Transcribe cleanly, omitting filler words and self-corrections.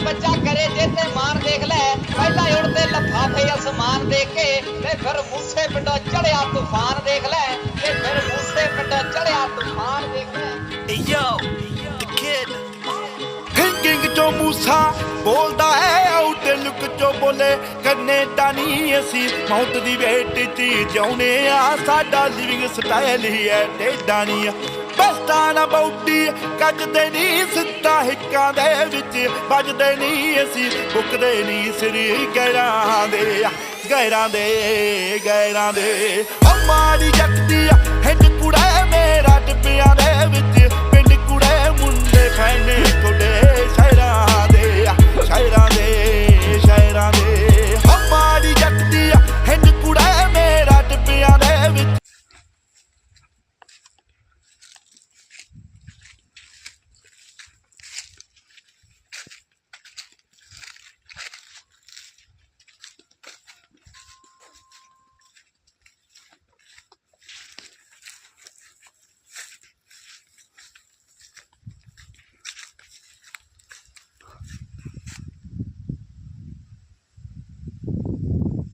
ਬੱਚਾ ਕਰੇ ਜੇ ਤੇ ਮਾਨ ਦੇਖ ਲੈ ਪਹਿਲਾਂ ਉੜਦੇ ਲਫਾਫੇ ਅਸਮਾਨ ਦੇ ਕੇ ਤੇ ਫਿਰ ਮੂਸੇ ਪਿੰਡੋਂ ਚੜਿਆ ਤੂਫਾਨ ਦੇਖ ਲੈ ਤੇ ਫਿਰ ਮੂਸੇ ਪਿੰਡੋਂ ਚੜਿਆ ਤੂਫਾਨ ਦੇਖ ਲੈ Hey yo, the kid. Thinking ਚੋਂ ਮੂਸਾ ਬੋਲਦਾ ਹੈ ਆਊਟ ਲੁੱਕ ਚੋਂ ਬੋਲੇ ਕੈਨੇਡਾ ਨਹੀਂ ਅਸੀਂ ਮੌਤ ਦੀ ਵੇਟ 'ਚ ਜਿਉਣੇ ਆ ਸਾਡਾ ਲਿਵਿੰਗ ਸਟਾਈਲ ਹੀ ਹੈ ਟੇਡਾ ਨਹੀਂ ਬਸਤਾਂ ਨਾ ਬੌਡੀ ਕੱਜਦੇ ਨਹੀਂ ਸਿੱਧਾ ਹਿੱਕਾਂ ਦੇ ਵਿੱਚ ਵੱਜਦੇ ਨਹੀਂ ਅਸੀਂ ਬੁੱਕਦੇ ਨਹੀਂ ਸਿਰ ਗੈਰਾਂ ਦੇ ਗੈਰਾਂ ਦੇ ਗੈਰਾਂ ਦੇ ਮਾੜੀ